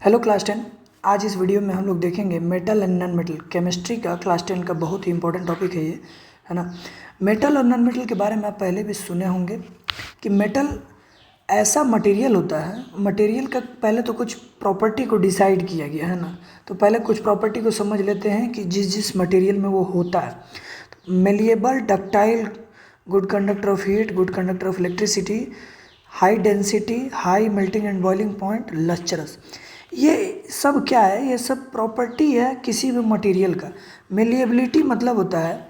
Hello class 10। आज इस video में हम लोग देखेंगे metal and non metal. Chemistry का क्लास 10 का बहुत ही इंपॉर्टेंट टॉपिक है ये, है ना। मेटल और नॉन मेटल के बारे में आप पहले भी सुने होंगे कि मेटल ऐसा मटेरियल होता है। मटेरियल का पहले तो कुछ प्रॉपर्टी को डिसाइड किया गया है ना। तो पहले कुछ प्रॉपर्टी को समझ लेते हैं कि जिस जिस मटेरियल में वो होता है। Malleable, ductile, good conductor of heat, good conductor of electricity, high density, high melting and boiling point, lustrous. ये सब क्या है? ये सब प्रॉपर्टी है किसी भी मटेरियल का। मेलिएबिलिटी मतलब होता है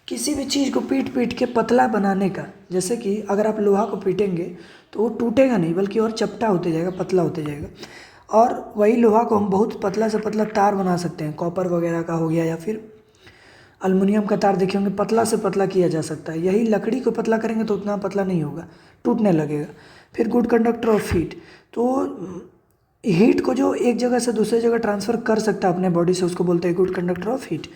किसी भी चीज़ को पीट पीट के पतला बनाने का। जैसे कि अगर आप लोहा को पीटेंगे तो वो टूटेगा नहीं बल्कि और चपटा होते जाएगा, पतला होते जाएगा। और वही लोहा को हम बहुत पतला से पतला तार बना सकते हैं। कॉपर वगैरह का हो गया या फिर अल्युमिनियम का तार देखे होंगे, पतला से पतला किया जा सकता है। यही लकड़ी को पतला करेंगे तो उतना पतला नहीं होगा, टूटने लगेगा। फिर गुड कंडक्टर ऑफ हीट, तो हीट को जो एक जगह से दूसरी जगह ट्रांसफ़र कर सकता है अपने बॉडी से, उसको बोलते हैं गुड कंडक्टर ऑफ हीट।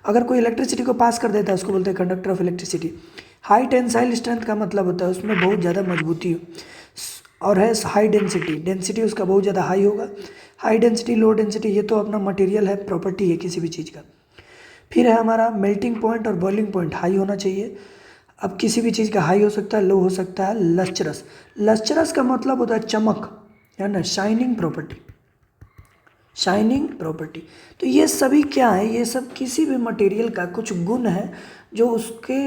अगर कोई इलेक्ट्रिसिटी को पास कर देता है उसको बोलते हैं conductor of electricity. High tensile strength का मतलब होता है उसमें बहुत ज़्यादा मजबूती हो। और है हाई डेंसिटी, डेंसिटी उसका बहुत ज़्यादा हाई होगा। हाई डेंसिटी, लो डेंसिटी, ये तो अपना मटेरियल है, प्रॉपर्टी है किसी भी चीज़ का। फिर है हमारा मेल्टिंग पॉइंट और बॉइलिंग पॉइंट हाई होना चाहिए। अब किसी भी चीज़ का हाई हो सकता है, लो हो सकता है। लस्चरस, लस्चरस का मतलब होता है चमक, है ना, शाइनिंग प्रॉपर्टी, शाइनिंग प्रॉपर्टी। तो ये सभी क्या है? ये सब किसी भी मटेरियल का कुछ गुण है जो उसके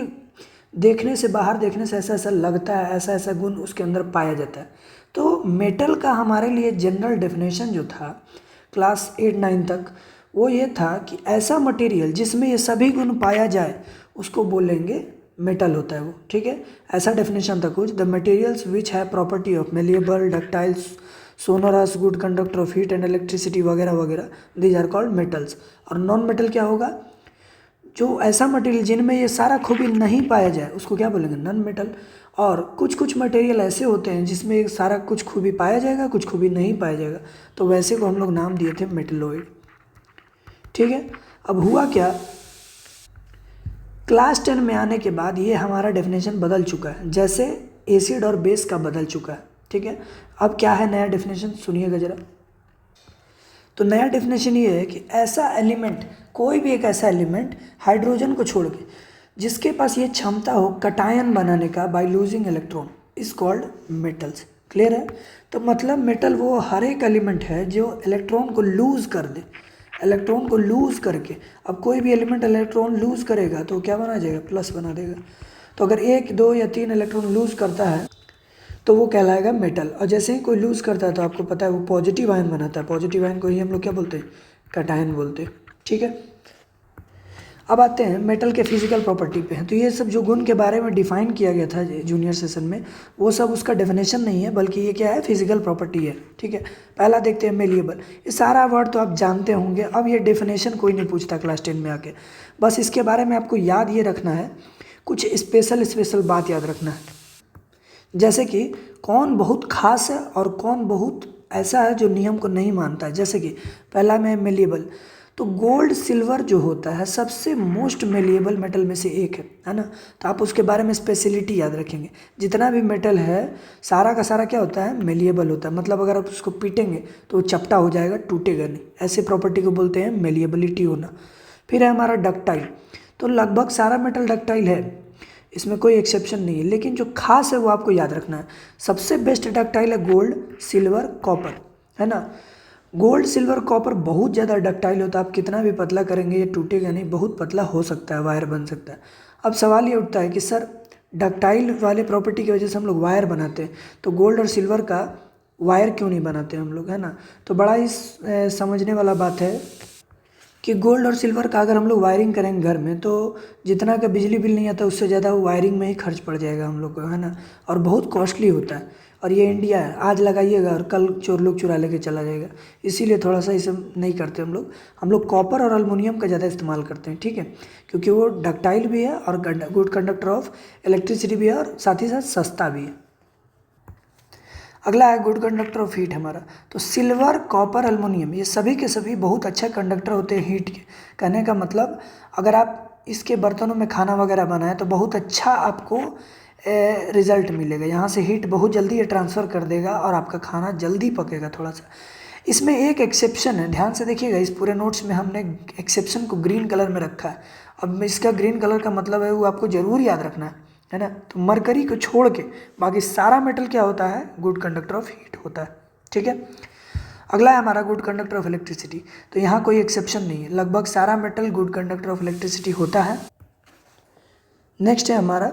देखने से, बाहर देखने से ऐसा ऐसा लगता है, ऐसा ऐसा गुण उसके अंदर पाया जाता है। तो मेटल का हमारे लिए जनरल डेफिनेशन जो था क्लास 8-9 तक, वो ये था कि ऐसा मटेरियल जिसमें ये सभी गुण पाया जाए उसको बोलेंगे मेटल होता है वो। ठीक है, ऐसा डेफिनेशन था कुछ। द मटेरियल्स विच है property of malleable, ductiles, sonorous, good conductor of heat and electricity वगैरह वगैरह, दीज आर कॉल्ड मेटल्स। और नॉन मेटल क्या होगा? जो ऐसा मटेरियल जिनमें ये सारा खूबी नहीं पाया जाए उसको क्या बोलेंगे? Non metal. और कुछ कुछ मटेरियल ऐसे होते हैं जिसमें एक सारा कुछ खूबी पाया जाएगा, कुछ खूबी नहीं पाया जाएगा, तो वैसे को हम लोग नाम दिए थे मेटलोइड। ठीक है, अब हुआ क्या, क्लास 10 में आने के बाद ये हमारा डेफिनेशन बदल चुका है, जैसे एसिड और बेस का बदल चुका है। ठीक है, अब क्या है नया डेफिनेशन, सुनिएगा ज़रा। तो नया डेफिनेशन ये है कि ऐसा एलिमेंट, कोई भी एक ऐसा एलिमेंट हाइड्रोजन को छोड़ के जिसके पास ये क्षमता हो कटायन बनाने का by losing electron, is called metals. Clear है? तो मतलब मेटल वो हर एक एलिमेंट है जो इलेक्ट्रॉन को लूज कर दे, इलेक्ट्रॉन को लूज करके। अब कोई भी एलिमेंट इलेक्ट्रॉन लूज करेगा तो क्या बना जाएगा? प्लस बना देगा। तो अगर 1, 2 या 3 इलेक्ट्रॉन लूज करता है तो वो कहलाएगा मेटल। और जैसे ही कोई लूज करता है तो आपको पता है वो पॉजिटिव आयन बनाता है। पॉजिटिव आयन को ही हम लोग क्या बोलते हैं? कैटायन बोलते हैं। ठीक है, अब आते हैं मेटल के फिजिकल प्रॉपर्टी पे हैं। तो ये सब जो गुण के बारे में डिफाइन किया गया था जूनियर सेशन में, वो सब उसका डेफिनेशन नहीं है बल्कि ये क्या है? फिजिकल प्रॉपर्टी है। ठीक है, पहला देखते हैं मेलिएबल। ये सारा वर्ड तो आप जानते होंगे, अब ये डेफिनेशन कोई नहीं पूछता क्लास 10 में आके। बस इसके बारे में आपको याद ये रखना है, कुछ स्पेशल बात याद रखना है। जैसे कि कौन बहुत खास है और कौन बहुत ऐसा है जो नियम को नहीं मानता है। जैसे कि पहला में मेलिएबल, तो गोल्ड सिल्वर जो होता है सबसे मोस्ट मेलिएबल मेटल में से एक है ना। तो आप उसके बारे में स्पेशलिटी याद रखेंगे। जितना भी मेटल है सारा का सारा क्या होता है? मेलिएबल होता है। मतलब अगर आप उसको पीटेंगे तो वो चपटा हो जाएगा, टूटेगा नहीं। ऐसे प्रॉपर्टी को बोलते हैं मेलिएबिलिटी होना। फिर है हमारा डक्टाइल, तो लगभग सारा मेटल डक्टाइल है, इसमें कोई एक्सेप्शन नहीं है, लेकिन जो खास है वो आपको याद रखना है। सबसे बेस्ट डक्टाइल है गोल्ड, सिल्वर, कॉपर, है ना। गोल्ड, सिल्वर, कॉपर बहुत ज़्यादा डक्टाइल होता है। आप कितना भी पतला करेंगे ये टूटेगा नहीं, बहुत पतला हो सकता है, वायर बन सकता है। अब सवाल ये उठता है कि सर डक्टाइल वाले प्रॉपर्टी की वजह से हम लोग वायर बनाते हैं, तो गोल्ड और सिल्वर का वायर क्यों नहीं बनाते हम लोग, है ना। तो बड़ा ही समझने वाला बात है कि गोल्ड और सिल्वर का अगर हम लोग वायरिंग करेंगे घर में तो जितना का बिजली बिल नहीं आता उससे ज़्यादा वो वायरिंग में ही खर्च पड़ जाएगा हम लोग को, है ना। और बहुत कॉस्टली होता है। और ये इंडिया है, आज लगाइएगा और कल चोर लोग चुरा लेके चला जाएगा। इसीलिए थोड़ा सा इसे नहीं करते हम लोग कॉपर और एल्युमिनियम का ज़्यादा इस्तेमाल करते हैं। ठीक है, क्योंकि वो डक्टाइल भी है और गुड कंडक्टर ऑफ इलेक्ट्रिसिटी भी है और साथ ही साथ सस्ता भी है। अगला है गुड कंडक्टर ऑफ हीट हमारा। तो सिल्वर, कॉपर, एल्युमिनियम ये सभी के सभी बहुत अच्छे कंडक्टर होते हैं हीट के। कहने का मतलब अगर आप इसके बर्तनों में खाना वगैरह बनाएं तो बहुत अच्छा आपको रिजल्ट मिलेगा। यहाँ से हीट बहुत जल्दी ये ट्रांसफ़र कर देगा और आपका खाना जल्दी पकेगा थोड़ा सा। इसमें एक एक्सेप्शन है, ध्यान से देखिएगा, इस पूरे नोट्स में हमने एक्सेप्शन को ग्रीन कलर में रखा है। अब इसका ग्रीन कलर का मतलब है वो आपको ज़रूर याद रखना है ना। तो मरकरी को छोड़ के बाकी सारा मेटल क्या होता है, गुड कंडक्टर ऑफ हीट होता है। ठीक है, अगला है हमारा गुड कंडक्टर ऑफ इलेक्ट्रिसिटी। तो यहाँ कोई एक्सेप्शन नहीं है, लगभग सारा metal good conductor of electricity होता है। नेक्स्ट है हमारा,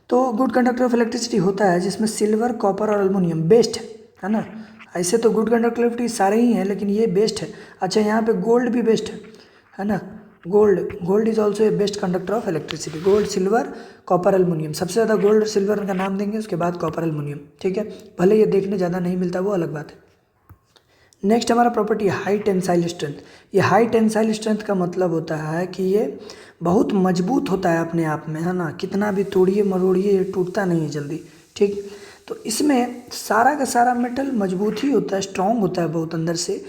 तो गुड कंडक्टर ऑफ इलेक्ट्रिसिटी होता है जिसमें सिल्वर, कॉपर और एल्युमिनियम बेस्ट है ना। ऐसे तो गुड कंडक्टिविटी सारे ही हैं लेकिन ये बेस्ट है। अच्छा, यहाँ पे गोल्ड भी बेस्ट है ना। Gold is also a best conductor of electricity. Gold, silver, copper, aluminium, सबसे ज़्यादा गोल्ड और सिल्वर का नाम देंगे, उसके बाद कॉपर, एल्युमिनियम। ठीक है, भले ये देखने ज़्यादा नहीं मिलता, वो अलग बात है। नेक्स्ट हमारा प्रॉपर्टी हाई टेंसाइल स्ट्रेंथ। ये हाई टेंसाइल स्ट्रेंथ का मतलब होता है कि ये बहुत मजबूत होता है अपने आप में, है ना। कितना भी तोड़िए मरोड़िए ये टूटता नहीं है जल्दी। ठीक, तो इसमें सारा का सारा मेटल मजबूत ही होता है, स्ट्रॉन्ग होता है बहुत अंदर से,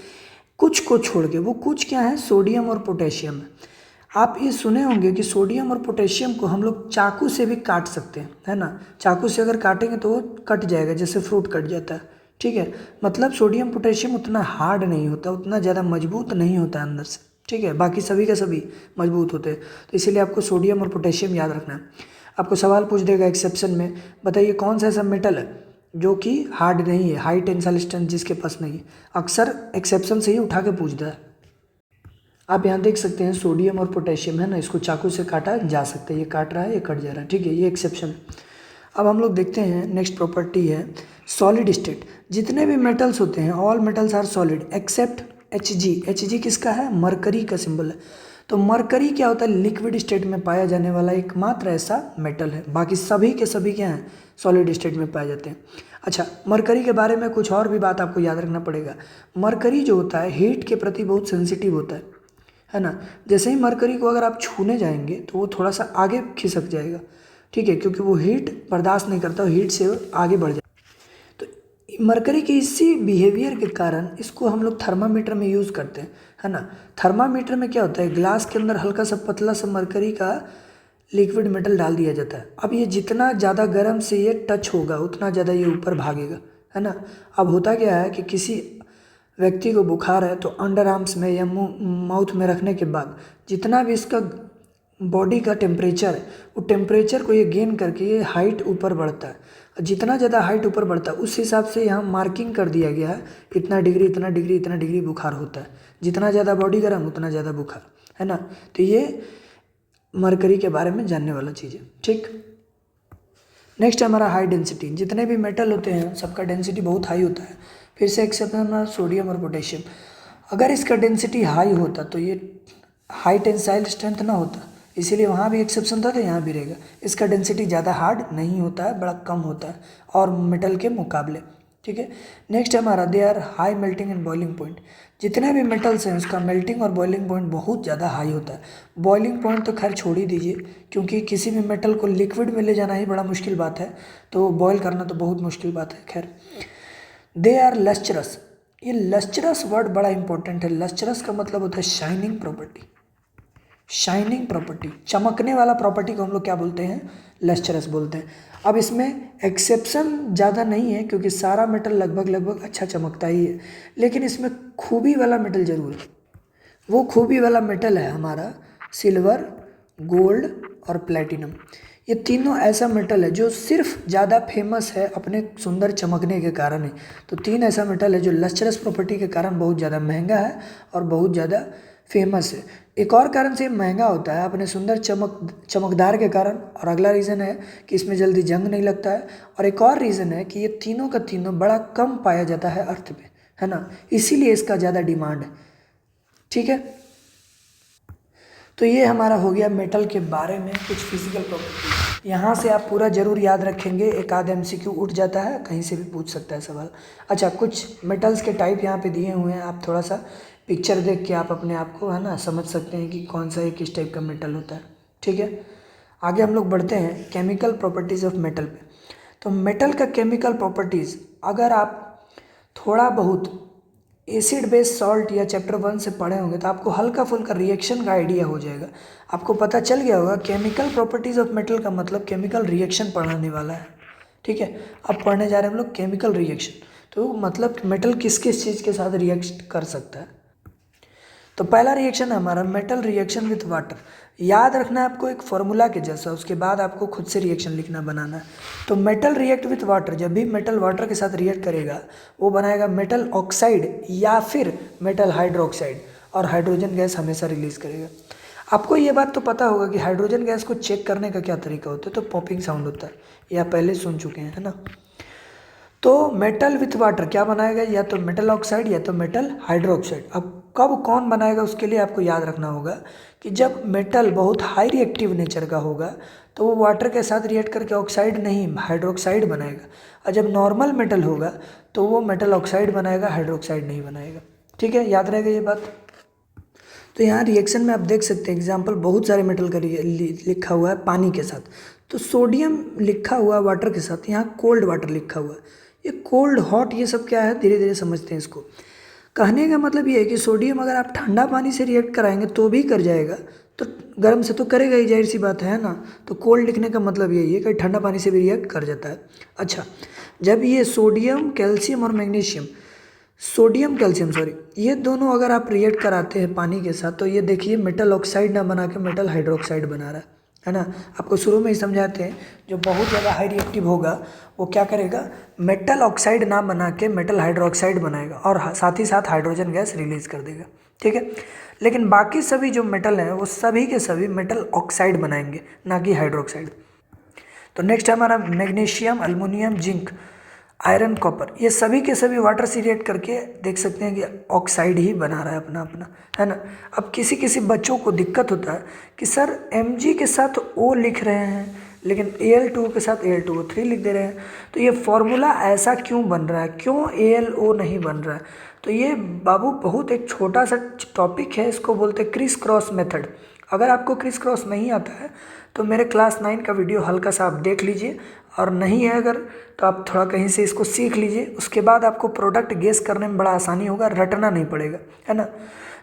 कुछ को छोड़ के। वो कुछ क्या है, सोडियम और पोटेशियम है। आप ये सुने होंगे कि सोडियम और पोटेशियम को हम लोग चाकू से भी काट सकते हैं, है ना। चाकू से अगर काटेंगे तो वो कट जाएगा, जैसे फ्रूट कट जाता है। ठीक है, मतलब सोडियम पोटेशियम उतना हार्ड नहीं होता, उतना ज़्यादा मजबूत नहीं होता अंदर से। ठीक है, बाकी सभी का सभी मजबूत होते हैं। तो इसीलिए आपको सोडियम और पोटेशियम याद रखना है। आपको सवाल पूछ देगा एक्सेप्शन में, बताइए कौन सा ऐसा मेटल है जो कि हार्ड नहीं है, हाई टेंसाइल स्ट्रेंथ जिसके पास नहीं है। अक्सर एक्सेप्शन से ही उठा के पूछता है। आप यहाँ देख सकते हैं सोडियम और पोटेशियम है ना, इसको चाकू से काटा जा सकता है, ये काट रहा है, ये कट जा रहा है। ठीक है, ये एक्सेप्शन। अब हम लोग देखते हैं नेक्स्ट प्रॉपर्टी है सॉलिड स्टेट। जितने भी मेटल्स होते हैं, all metals are solid except Hg। Hg किसका है, मरकरी का सिंबल है। तो मरकरी क्या होता है, लिक्विड स्टेट में पाया जाने वाला एकमात्र ऐसा मेटल है। बाकी सभी के सभी क्या हैं, सॉलिड स्टेट में पाए जाते हैं। अच्छा, मरकरी के बारे में कुछ और भी बात आपको याद रखना पड़ेगा। मरकरी जो होता है हीट के प्रति बहुत सेंसिटिव होता है ना। जैसे ही मरकरी को अगर आप छूने जाएंगे तो वो थोड़ा सा आगे खिसक जाएगा। ठीक है, क्योंकि वो हीट बर्दाश्त नहीं करता, हीट से आगे बढ़ जाए। तो मरकरी के इसी बिहेवियर के कारण इसको हम लोग थर्मामीटर में यूज़ करते हैं, है ना। थर्मामीटर में क्या होता है, ग्लास के अंदर हल्का सा पतला सा मरकरी का लिक्विड मेटल डाल दिया जाता है। अब ये जितना ज़्यादा गर्म से ये टच होगा उतना ज़्यादा ये ऊपर भागेगा, है ना। अब होता क्या है कि किसी व्यक्ति को बुखार है तो अंडर आर्म्स में या माउथ में रखने के बाद जितना भी इसका बॉडी का टेम्परेचर है, वो टेम्परेचर को ये गेन करके ये हाइट ऊपर बढ़ता है। जितना ज़्यादा हाइट ऊपर बढ़ता है उस हिसाब से यहाँ मार्किंग कर दिया गया है, इतना डिग्री इतना डिग्री इतना डिग्री बुखार होता है। जितना ज़्यादा बॉडी गर्म उतना ज़्यादा बुखार, है ना। तो ये मरकरी के बारे में जानने वाला चीज़ है। ठीक, नेक्स्ट है हमारा हाई डेंसिटी। जितने भी मेटल होते हैं सबका डेंसिटी बहुत हाई होता है। फिर से एक्सेप्ट हमारा सोडियम और पोटेशियम। अगर इसका डेंसिटी हाई होता तो ये हाई टेंसाइल स्ट्रेंथ ना होता, इसीलिए वहाँ भी एक्सेप्शन था तो यहाँ भी रहेगा। इसका डेंसिटी ज़्यादा हार्ड नहीं होता है, बड़ा कम होता है और मेटल के मुकाबले। ठीक है, नेक्स्ट है हमारा they are high melting and boiling point. जितने भी मेटल्स हैं उसका मेल्टिंग और बॉइलिंग पॉइंट बहुत ज़्यादा हाई होता है। बॉइलिंग पॉइंट तो खैर छोड़ ही दीजिए, क्योंकि किसी भी मेटल को लिक्विड में ले जाना ही बड़ा मुश्किल बात है, तो बॉयल करना तो बहुत मुश्किल बात है। खैर, दे आर लस्चरस। ये लस्चरस वर्ड बड़ा इंपॉर्टेंट है। लस्चरस का मतलब होता है शाइनिंग प्रॉपर्टी। शाइनिंग प्रॉपर्टी, चमकने वाला प्रॉपर्टी को हम लोग क्या बोलते हैं, लस्चरस बोलते हैं। अब इसमें एक्सेप्शन ज़्यादा नहीं है क्योंकि सारा मेटल लगभग अच्छा चमकता ही है, लेकिन इसमें खूबी वाला मेटल जरूर है। वो खूबी वाला मेटल है हमारा सिल्वर, गोल्ड और प्लेटिनम। ये तीनों ऐसा मेटल है जो सिर्फ ज़्यादा फेमस है अपने सुंदर चमकने के कारण है। तो तीन ऐसा मेटल है जो लस्चरस प्रॉपर्टी के कारण बहुत ज़्यादा महंगा है और बहुत ज़्यादा फेमस है। एक और कारण से महंगा होता है अपने सुंदर चमकदार के कारण, और अगला रीज़न है कि इसमें जल्दी जंग नहीं लगता है, और एक और रीज़न है कि ये तीनों का तीनों बड़ा कम पाया जाता है अर्थ पे, है ना, इसीलिए इसका ज़्यादा डिमांड है। ठीक है, तो ये हमारा हो गया मेटल के बारे में कुछ फिजिकल प्रॉपर्टी। यहाँ से आप पूरा जरूर याद रखेंगे, एक आध MCQ उठ जाता है, कहीं से भी पूछ सकता है सवाल। अच्छा, कुछ मेटल्स के टाइप यहाँ पे दिए हुए हैं, आप थोड़ा सा पिक्चर देख के आप अपने आप को, है ना, समझ सकते हैं कि कौन सा किस टाइप का मेटल होता है। ठीक है, आगे हम लोग बढ़ते हैं केमिकल प्रॉपर्टीज़ ऑफ मेटल पे। तो मेटल का केमिकल प्रॉपर्टीज़, अगर आप थोड़ा बहुत एसिड बेस सॉल्ट या चैप्टर 1 से पढ़े होंगे तो आपको हल्का फुल्का रिएक्शन का आइडिया हो जाएगा। आपको पता चल गया होगा केमिकल प्रॉपर्टीज़ ऑफ मेटल का मतलब केमिकल रिएक्शन पढ़ाने वाला है। ठीक है, अब पढ़ने जा रहे हैं हम लोग केमिकल रिएक्शन। तो मतलब मेटल किस किस चीज़ के साथ रिएक्ट कर सकता है। तो पहला रिएक्शन है हमारा मेटल रिएक्शन विथ वाटर। याद रखना है आपको एक फॉर्मूला के जैसा, उसके बाद आपको खुद से रिएक्शन लिखना बनाना है। तो मेटल रिएक्ट विथ वाटर, जब भी मेटल वाटर के साथ रिएक्ट करेगा वो बनाएगा मेटल ऑक्साइड या फिर मेटल हाइड्रोक्साइड, और हाइड्रोजन गैस हमेशा रिलीज करेगा। आपको ये बात तो पता होगा कि हाइड्रोजन गैस को चेक करने का क्या तरीका होता है, तो पॉपिंग साउंड होता है, ये आप पहले सुन चुके हैं, है ना। तो मेटल विथ वाटर क्या बनाएगा, या तो मेटल ऑक्साइड या तो मेटल हाइड्रोक्साइड। अब कब कौन बनाएगा उसके लिए आपको याद रखना होगा कि जब मेटल बहुत हाई रिएक्टिव नेचर का होगा तो वो वाटर के साथ रिएक्ट करके ऑक्साइड नहीं हाइड्रोक्साइड बनाएगा, और जब नॉर्मल मेटल होगा तो वो मेटल ऑक्साइड बनाएगा, हाइड्रोक्साइड नहीं बनाएगा। ठीक है, याद रहेगा ये बात। तो यहाँ रिएक्शन में आप देख सकते हैं एग्जाम्पल बहुत सारे मेटल का लिखा हुआ है पानी के साथ। तो सोडियम लिखा हुआ वाटर के साथ, यहाँ कोल्ड वाटर लिखा हुआ है। ये कोल्ड हॉट ये सब क्या है, धीरे धीरे समझते हैं इसको। कहने का मतलब ये है कि सोडियम अगर आप ठंडा पानी से रिएक्ट कराएंगे तो भी कर जाएगा, तो गर्म से तो करेगा ही, जाहिर सी बात है ना। तो कोल्ड लिखने का मतलब यही है कि ठंडा पानी से भी रिएक्ट कर जाता है। अच्छा, जब ये सोडियम कैल्शियम और मैग्नीशियम, सोडियम कैल्शियम सॉरी, ये दोनों अगर आप रिएक्ट कराते हैं पानी के साथ तो ये देखिए मेटल ऑक्साइड ना बना के मेटल हाइड्रोक्साइड बना रहा है ना। आपको शुरू में ही समझाते हैं, जो बहुत ज़्यादा हाई रिएक्टिव होगा वो क्या करेगा, मेटल ऑक्साइड ना बना के मेटल हाइड्रोक्साइड बनाएगा और साथ ही साथ हाइड्रोजन गैस रिलीज कर देगा। ठीक है, लेकिन बाकी सभी जो मेटल हैं वो सभी के सभी मेटल ऑक्साइड बनाएंगे, ना कि हाइड्रोक्साइड। तो नेक्स्ट है हमारा magnesium, aluminium, zinc, iron, copper, ये सभी के सभी वाटर से रिएक्ट करके देख सकते हैं कि ऑक्साइड ही बना रहा है अपना अपना, है ना। अब किसी किसी बच्चों को दिक्कत होता है कि सर Mg के साथ O लिख रहे हैं लेकिन Al2 के साथ Al2O3 लिख दे रहे हैं, तो ये फॉर्मूला ऐसा क्यों बन रहा है, क्यों AlO नहीं बन रहा है। तो ये बाबू बहुत एक छोटा सा टॉपिक है, इसको बोलते हैं क्रिस क्रॉस मेथड। अगर आपको क्रिस क्रॉस नहीं आता है तो मेरे क्लास 9 का वीडियो हल्का सा आप देख लीजिए, और नहीं है अगर तो आप थोड़ा कहीं से इसको सीख लीजिए, उसके बाद आपको प्रोडक्ट गेस करने में बड़ा आसानी होगा, रटना नहीं पड़ेगा, है ना।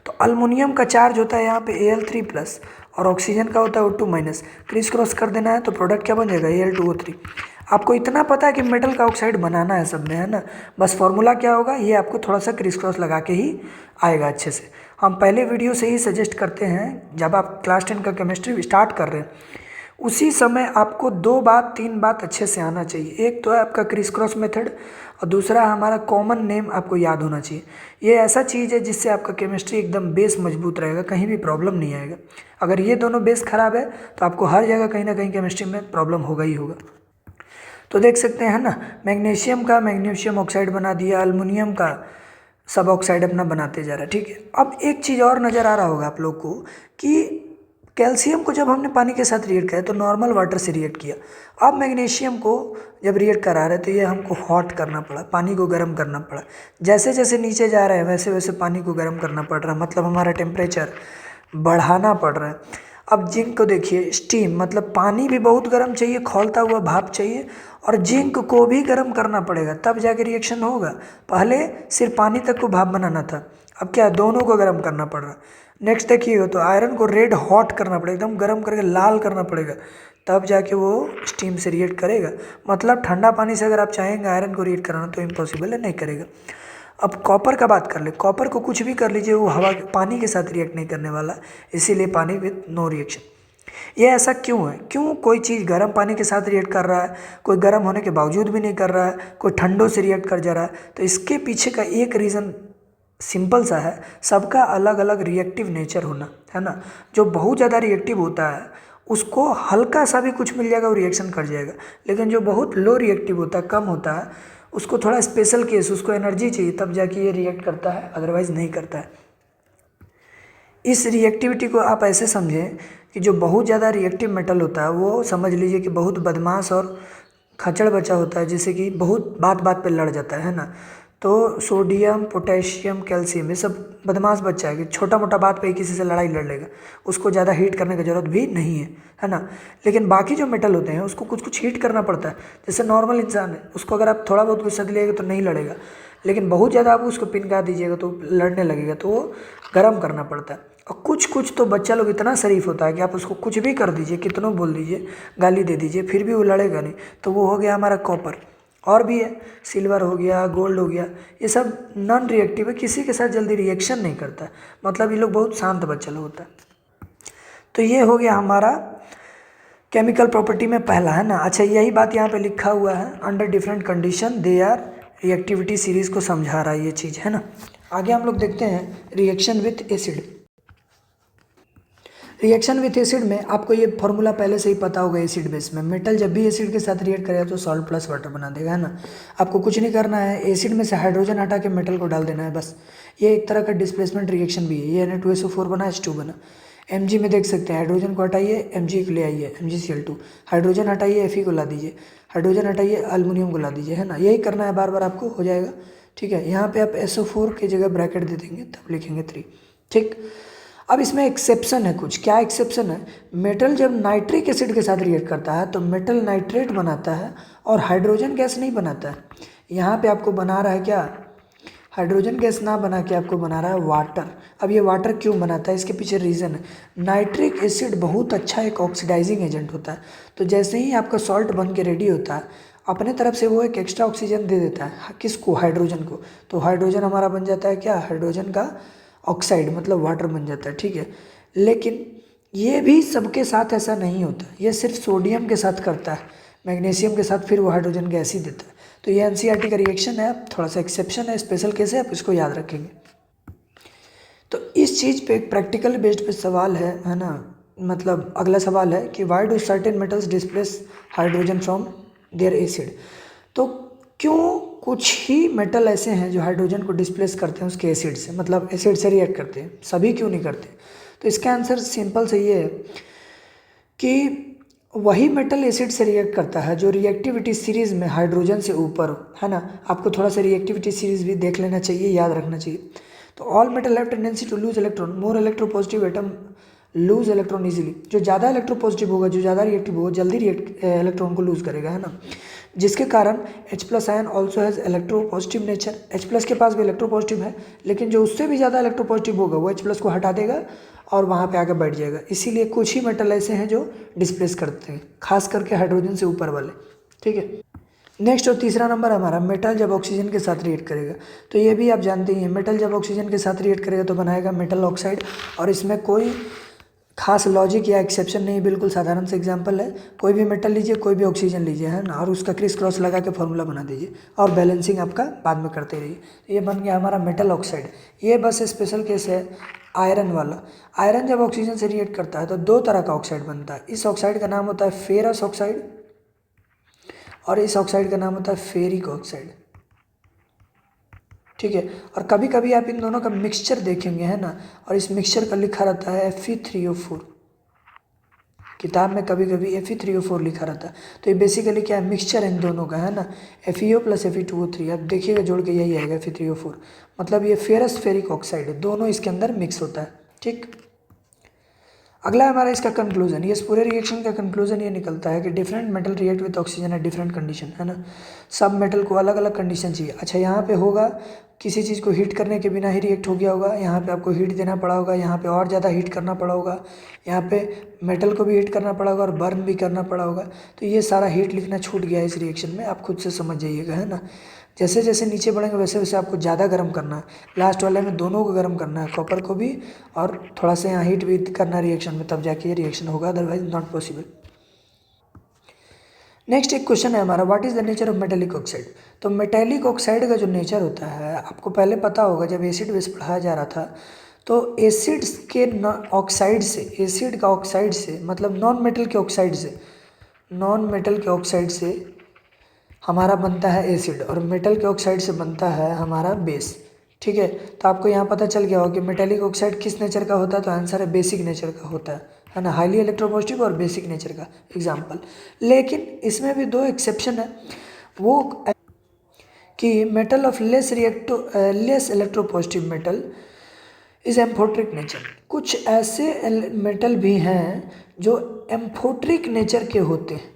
तो अल्युमिनियम का चार्ज होता है यहाँ पे Al3+ और ऑक्सीजन का होता है O2-, क्रिस क्रॉस कर देना है तो प्रोडक्ट क्या बन जाएगा, Al2O3। आपको इतना पता है कि मेटल का ऑक्साइड बनाना है सब में, है ना। बस फॉर्मूला क्या होगा ये आपको थोड़ा सा क्रिस क्रॉस लगा के ही आएगा अच्छे से। हम पहले वीडियो से ही सजेस्ट करते हैं, जब आप क्लास 10 का केमिस्ट्री स्टार्ट कर रहे हैं उसी समय आपको 2 बात 3 बात अच्छे से आना चाहिए। एक तो है आपका क्रिस क्रॉस मेथड, और दूसरा हमारा कॉमन नेम आपको याद होना चाहिए। ये ऐसा चीज़ है जिससे आपका केमिस्ट्री एकदम बेस मजबूत रहेगा, कहीं भी प्रॉब्लम नहीं आएगा। अगर ये दोनों बेस खराब है तो आपको हर जगह कहीं ना कहीं केमिस्ट्री में प्रॉब्लम होगा ही होगा। तो देख सकते हैं ना, मैग्नीशियम का मैग्नीशियम ऑक्साइड बना दिया, अल्युमिनियम का सब ऑक्साइड अपना बनाते जा रहा है। ठीक है, अब एक चीज़ और नज़र आ रहा होगा आप लोग को कि कैल्शियम को जब हमने पानी के साथ रिएक्ट किया तो नॉर्मल वाटर से रिएक्ट किया। अब मैग्नीशियम को जब रिएक्ट करा रहे तो ये हमको हॉट करना पड़ा, पानी को गर्म करना पड़ा। जैसे जैसे नीचे जा रहे हैं वैसे वैसे पानी को गर्म करना पड़ रहा है, मतलब हमारा टेम्परेचर बढ़ाना पड़ रहा है। अब जिंक को देखिए, स्टीम मतलब पानी भी बहुत गर्म चाहिए, खौलता हुआ भाप चाहिए, और जिंक को भी गर्म करना पड़ेगा तब जाके रिएक्शन होगा। पहले सिर्फ पानी तक को भाप बनाना था, अब क्या दोनों को गर्म करना पड़ रहा। नेक्स्ट देखिए, तो आयरन को रेड हॉट करना पड़ेगा, एकदम गर्म करके लाल करना पड़ेगा, तब जाके वो स्टीम से रिएक्ट करेगा। मतलब ठंडा पानी से अगर आप चाहेंगे आयरन को रिएक्ट कराना तो इम्पॉसिबल है, नहीं करेगा। अब कॉपर का बात कर ले, कॉपर को कुछ भी कर लीजिए वो हवा पानी के साथ रिएक्ट नहीं करने वाला, इसीलिए पानी विद नो रिएक्शन। ये ऐसा क्यों है, क्यों कोई चीज़ गर्म पानी के साथ रिएक्ट कर रहा है, कोई गर्म होने के बावजूद भी नहीं कर रहा है, कोई ठंडों से रिएक्ट कर जा रहा है। तो इसके पीछे का एक रीज़न सिंपल सा है, सबका अलग अलग रिएक्टिव नेचर होना, है ना। जो बहुत ज़्यादा रिएक्टिव होता है उसको हल्का सा भी कुछ मिल जाएगा वो रिएक्शन कर जाएगा, लेकिन जो बहुत लो रिएक्टिव होता है, कम होता है, उसको थोड़ा स्पेशल केस, उसको एनर्जी चाहिए तब जाके ये रिएक्ट करता है, अदरवाइज नहीं करता है। इस रिएक्टिविटी को आप ऐसे समझें कि जो बहुत ज़्यादा रिएक्टिव मेटल होता है वो समझ लीजिए कि बहुत बदमाश और खचड़ बचा होता है, जैसे कि बहुत बात बात पे लड़ जाता है ना। तो सोडियम, पोटेशियम, कैल्शियम ये सब बदमाश बच्चा है कि छोटा मोटा बात पे ही किसी से लड़ाई लड़ लेगा, उसको ज़्यादा हीट करने की ज़रूरत भी नहीं है ना। लेकिन बाकी जो मेटल होते हैं उसको कुछ कुछ हीट करना पड़ता है। जैसे नॉर्मल इंसान है, उसको अगर आप थोड़ा बहुत गुस्सा दिलाएगा तो नहीं लड़ेगा, लेकिन बहुत ज़्यादा आप उसको पिनका दीजिएगा तो लड़ने लगेगा, तो वो गर्म करना पड़ता है। और कुछ कुछ तो बच्चा लोग इतना शरीफ होता है कि आप उसको कुछ भी कर दीजिए, कितनों बोल दीजिए, गाली दे दीजिए, फिर भी वो लड़ेगा नहीं, तो वो हो गया हमारा कॉपर। और भी है, सिल्वर हो गया, गोल्ड हो गया, ये सब नॉन रिएक्टिव है, किसी के साथ जल्दी रिएक्शन नहीं करता, मतलब ये लोग बहुत शांत बच्चा लोग होता है। तो ये हो गया हमारा केमिकल प्रॉपर्टी में पहला, है ना। अच्छा, यही बात यहाँ पे लिखा हुआ है, under different condition they are reactivity series को समझा रहा है ये चीज़, है ना। आगे हम लोग देखते हैं reaction with acid. Reaction with acid में आपको ये फॉर्मूला पहले से ही पता होगा। एसिड बेस में मेटल जब भी एसिड के साथ रिएक्ट करेगा तो सॉल्ट प्लस वाटर बना देगा, है ना। आपको कुछ नहीं करना है, एसिड में से हाइड्रोजन हटा के मेटल को डाल देना है बस। ये एक तरह का डिस्प्लेसमेंट रिएक्शन भी है। ये Na2SO4 बना, H2 बना। Mg में देख सकते हैं, हाइड्रोजन को हटाइए, Mg को ले आइए, MgCl2, हाइड्रोजन हटाइए, Fe को ला दीजिए, हाइड्रोजन हटाइए, अल्मोनियम को ला दीजिए, है ना। यही करना है बार बार, आपको हो जाएगा। ठीक है, यहाँ पे आप SO4 की जगह ब्रैकेट दे देंगे, तब लिखेंगे 3। ठीक, अब इसमें एक्सेप्शन है कुछ। क्या एक्सेप्शन है? मेटल जब नाइट्रिक एसिड के साथ रिएक्ट करता है तो मेटल नाइट्रेट बनाता है और हाइड्रोजन गैस नहीं बनाता है। यहाँ पे आपको बना रहा है क्या, हाइड्रोजन गैस ना बना के आपको बना रहा है वाटर। अब ये वाटर क्यों बनाता है, इसके पीछे रीज़न है। नाइट्रिक एसिड बहुत अच्छा एक ऑक्सीडाइजिंग एजेंट होता है। तो जैसे ही आपका सॉल्ट बन के रेडी होता है, अपने तरफ से वो एक एक्स्ट्रा ऑक्सीजन दे देता है, किसको, हाइड्रोजन को। तो हाइड्रोजन हमारा बन जाता है क्या, हाइड्रोजन का ऑक्साइड, मतलब वाटर बन जाता है। ठीक है, लेकिन ये भी सबके साथ ऐसा नहीं होता, ये सिर्फ सोडियम के साथ करता है, मैग्नीशियम के साथ फिर वो हाइड्रोजन गैस ही देता है। तो ये एनसीईआरटी का रिएक्शन है, थोड़ा सा एक्सेप्शन है, स्पेशल केस है, आप इसको याद रखेंगे। तो इस चीज़ पे एक प्रैक्टिकल बेस्ड पे सवाल है ना। मतलब अगला सवाल है कि why do certain metals displace hydrogen from their acid. तो क्यों कुछ ही मेटल ऐसे हैं जो हाइड्रोजन को डिस्प्लेस करते हैं उसके एसिड से, मतलब एसिड से रिएक्ट करते हैं, सभी क्यों नहीं करते। तो इसका आंसर सिंपल से ये है कि वही मेटल एसिड से रिएक्ट करता है जो रिएक्टिविटी सीरीज में हाइड्रोजन से ऊपर हो, है ना। आपको थोड़ा सा रिएक्टिविटी सीरीज भी देख लेना चाहिए, याद रखना चाहिए। तो all metal have tendency to lose electron, more electropositive atom lose electron easily. जो ज़्यादा इलेक्ट्रोपॉजिटिव होगा, जो ज़्यादा रिएक्टिव होगा, जल्दी इलेक्ट्रॉन को लूज करेगा, है ना। जिसके कारण H+ ion also has electropositive nature. H+ के पास भी इलेक्ट्रोपॉजिटिव है, लेकिन जो उससे भी ज़्यादा इलेक्ट्रोपॉजिटिव होगा वो H+ को हटा देगा और वहाँ पे आके बैठ जाएगा। इसीलिए कुछ ही मेटल ऐसे हैं जो डिस्प्लेस करते हैं, खास करके हाइड्रोजन से ऊपर वाले। ठीक है, नेक्स्ट और तीसरा नंबर हमारा, मेटल जब ऑक्सीजन के साथ रिएक्ट करेगा। तो ये भी आप जानते ही हैं, मेटल जब ऑक्सीजन के साथ रिएक्ट करेगा तो बनाएगा मेटल ऑक्साइड। और इसमें कोई खास लॉजिक या एक्सेप्शन नहीं, बिल्कुल साधारण सा एग्जांपल है। कोई भी मेटल लीजिए, कोई भी ऑक्सीजन लीजिए, है ना, और उसका क्रिस क्रॉस लगा के फॉर्मूला बना दीजिए और बैलेंसिंग आपका बाद में करते रहिए। ये बन गया हमारा मेटल ऑक्साइड। ये बस स्पेशल केस है आयरन वाला। आयरन जब ऑक्सीजन से रिएक्ट करता है तो दो तरह का ऑक्साइड बनता है। इस ऑक्साइड का नाम होता है फेरस ऑक्साइड और इस ऑक्साइड का नाम होता है फेरिक ऑक्साइड। ठीक है, और कभी कभी आप इन दोनों का मिक्सचर देखेंगे, है ना, और इस मिक्सचर का लिखा रहता है Fe3O4। किताब में कभी कभी Fe3O4 लिखा रहता है। तो ये बेसिकली क्या है, मिक्सचर है इन दोनों का, है ना, FeO + Fe2O3। आप देखिएगा जोड़ के यही आएगा Fe3O4, मतलब ये फेरस फेरिक ऑक्साइड है, दोनों इसके अंदर मिक्स होता है। ठीक, अगला है हमारा इसका कंक्लूजन। ये इस पूरे रिएक्शन का कंक्लूजन ये निकलता है कि different metal react with oxygen at different condition, है ना। सब मेटल को अलग अलग कंडीशन चाहिए। अच्छा, यहाँ पे होगा किसी चीज़ को हीट करने के बिना ही रिएक्ट हो गया होगा, यहाँ पे आपको हीट देना पड़ा होगा, यहाँ पे और ज़्यादा हीट करना पड़ा होगा, यहाँ पे मेटल को भी हीट करना पड़ा होगा और बर्न भी करना पड़ा होगा। तो ये सारा हीट लिखना छूट गया है इस रिएक्शन में, आप खुद से समझ जाइएगा, है ना। जैसे जैसे नीचे बढ़ेंगे वैसे वैसे आपको ज़्यादा गर्म करना है। लास्ट वाले में दोनों को गर्म करना है, कॉपर को भी और थोड़ा सा यहाँ हीट भी करना है रिएक्शन में, तब जाके ये रिएक्शन होगा, अदरवाइज नॉट पॉसिबल। नेक्स्ट एक क्वेश्चन है हमारा, what is the nature of metallic oxide. तो मेटेलिक ऑक्साइड का जो नेचर होता है आपको पहले पता होगा, जब एसिड बेस पढ़ाया जा रहा था तो एसिड्स के ऑक्साइड से, एसिड का ऑक्साइड से मतलब नॉन मेटल के ऑक्साइड से, नॉन मेटल के ऑक्साइड से हमारा बनता है एसिड और मेटल के ऑक्साइड से बनता है हमारा बेस। ठीक है, तो आपको यहाँ पता चल गया होगा कि मेटेलिक ऑक्साइड किस नेचर का होता है, तो आंसर है बेसिक नेचर का होता है ना, हाईली इलेक्ट्रोपॉजिटिव और बेसिक नेचर का एग्जाम्पल। लेकिन इसमें भी दो एक्सेप्शन है, वो कि metal of less electropositive metal is amphoteric nature. कुछ ऐसे मेटल भी हैं जो एम्फोट्रिक नेचर के होते हैं।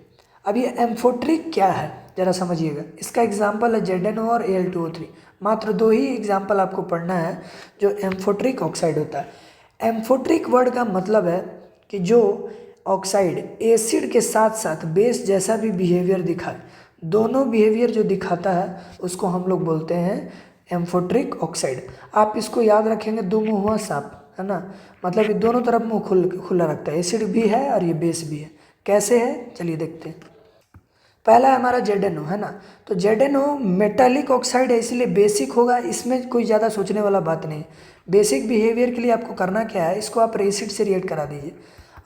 अब ये एम्फोट्रिक क्या है ज़रा समझिएगा। इसका एग्जाम्पल है ZnO और Al2O3। मात्र दो ही एग्जाम्पल आपको पढ़ना है जो एम्फोट्रिक ऑक्साइड होता है। एम्फोट्रिक वर्ड का मतलब है कि जो ऑक्साइड एसिड के साथ साथ बेस जैसा भी बिहेवियर दिखाए, दोनों बिहेवियर जो दिखाता है उसको हम लोग बोलते हैं एम्फोट्रिक ऑक्साइड। आप इसको याद रखेंगे, दो मुँह हुआ सांप, है ना, मतलब ये दोनों तरफ मुंह खुला रखता है, एसिड भी है और ये बेस भी है। कैसे है चलिए देखते हैं। पहला है हमारा ZnO, है ना, तो ZnO मेटालिक ऑक्साइड है इसलिए बेसिक होगा, इसमें कोई ज़्यादा सोचने वाला बात नहीं। बेसिक बिहेवियर के लिए आपको करना क्या है, इसको आप एसिड से रिएक्ट करा दीजिए।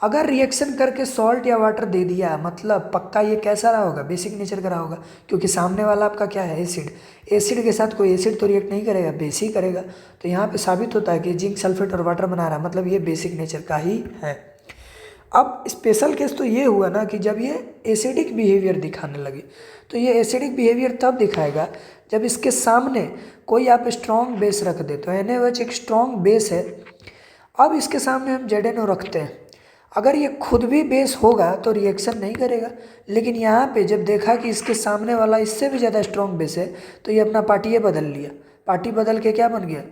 अगर रिएक्शन करके सॉल्ट या वाटर दे दिया मतलब पक्का ये कैसा रहा होगा, बेसिक नेचर का रहा होगा, क्योंकि सामने वाला आपका क्या है, एसिड। एसिड के साथ कोई एसिड तो रिएक्ट नहीं करेगा, बेसिक करेगा। तो यहाँ पे साबित होता है कि जिंक सल्फेट और वाटर बना रहा है, मतलब ये बेसिक नेचर का ही है। अब स्पेशल केस तो ये हुआ ना कि जब ये एसिडिक बिहेवियर दिखाने लगे, तो ये एसिडिक बिहेवियर तब दिखाएगा जब इसके सामने कोई आप स्ट्रॉन्ग बेस रख दे। तो NaOH एक स्ट्रॉन्ग बेस है, अब इसके सामने हम ZnO रखते हैं। अगर ये खुद भी बेस होगा तो रिएक्शन नहीं करेगा, लेकिन यहाँ पे जब देखा कि इसके सामने वाला इससे भी ज़्यादा स्ट्रॉन्ग बेस है तो ये अपना पार्टी बदल लिया। पार्टी बदल के क्या बन गया,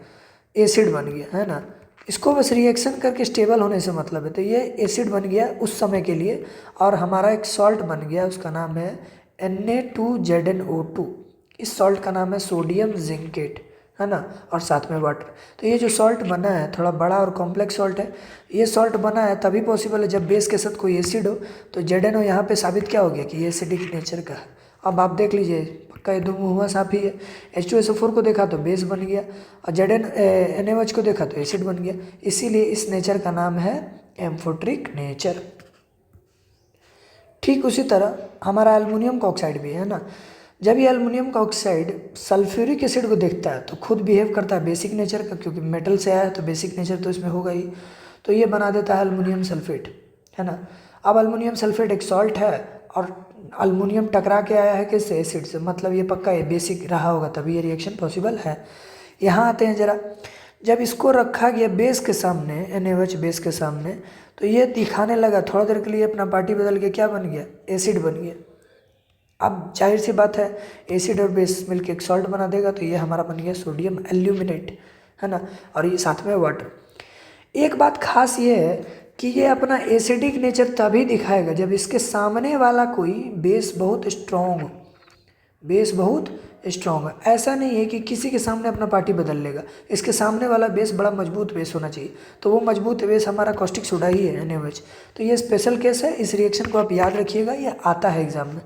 एसिड बन गया, है ना। इसको बस रिएक्शन करके स्टेबल होने से मतलब है। तो ये एसिड बन गया उस समय के लिए, और हमारा एक सॉल्ट बन गया, उसका नाम है Na2ZnO2। इस सॉल्ट का नाम है सोडियम जिंकेट, है ना, और साथ में वाटर। तो ये जो सॉल्ट बना है थोड़ा बड़ा और कॉम्प्लेक्स सॉल्ट है। ये सॉल्ट बना है तभी पॉसिबल है जब बेस के साथ कोई एसिड हो। तो ZnO यहाँ पे साबित क्या हो गया कि ये एसिडिक नेचर का है। अब आप देख लीजिए, पक्का ये दो मुँह सांप ही है। H2SO4 को देखा तो बेस बन गया, और NaOH को देखा तो एसिड बन गया, इसीलिए इस नेचर का नाम है एम्फोट्रिक नेचर। ठीक उसी तरह हमारा एल्युमिनियम का ऑक्साइड भी है ना। जब ये एल्युमिनियम का ऑक्साइड सल्फ्यूरिक एसिड को देखता है तो खुद बिहेव करता है बेसिक नेचर का, क्योंकि मेटल से आया है तो बेसिक नेचर तो इसमें होगा ही। तो ये बना देता है एल्युमिनियम सल्फेट, है ना। अब एल्युमिनियम सल्फेट एक सॉल्ट है और एल्युमिनियम टकरा के आया है किससे, एसिड से, मतलब ये पक्का ये बेसिक रहा होगा तभी ये रिएक्शन पॉसिबल है। यहाँ आते हैं जरा, जब इसको रखा गया बेस के सामने, NaOH बेस के सामने, तो ये दिखाने लगा थोड़ा देर के लिए अपना पार्टी बदल के क्या बन गया, एसिड बन गया। अब जाहिर सी बात है एसिड और बेस मिलके एक सॉल्ट बना देगा, तो ये हमारा बन गया सोडियम एल्यूमिनेट, है ना, और ये साथ में वाटर। एक बात खास ये है कि ये अपना एसिडिक नेचर तभी दिखाएगा जब इसके सामने वाला कोई बेस बहुत स्ट्रॉन्ग हो। बेस बहुत स्ट्रॉन्ग है, ऐसा नहीं है कि किसी के सामने अपना पार्टी बदल लेगा। इसके सामने वाला बेस बड़ा मजबूत बेस होना चाहिए, तो वो मजबूत बेस हमारा कॉस्टिक सोडा ही है, NaOH। तो ये स्पेशल केस है, इस रिएक्शन को आप याद रखिएगा, ये आता है एग्जाम में।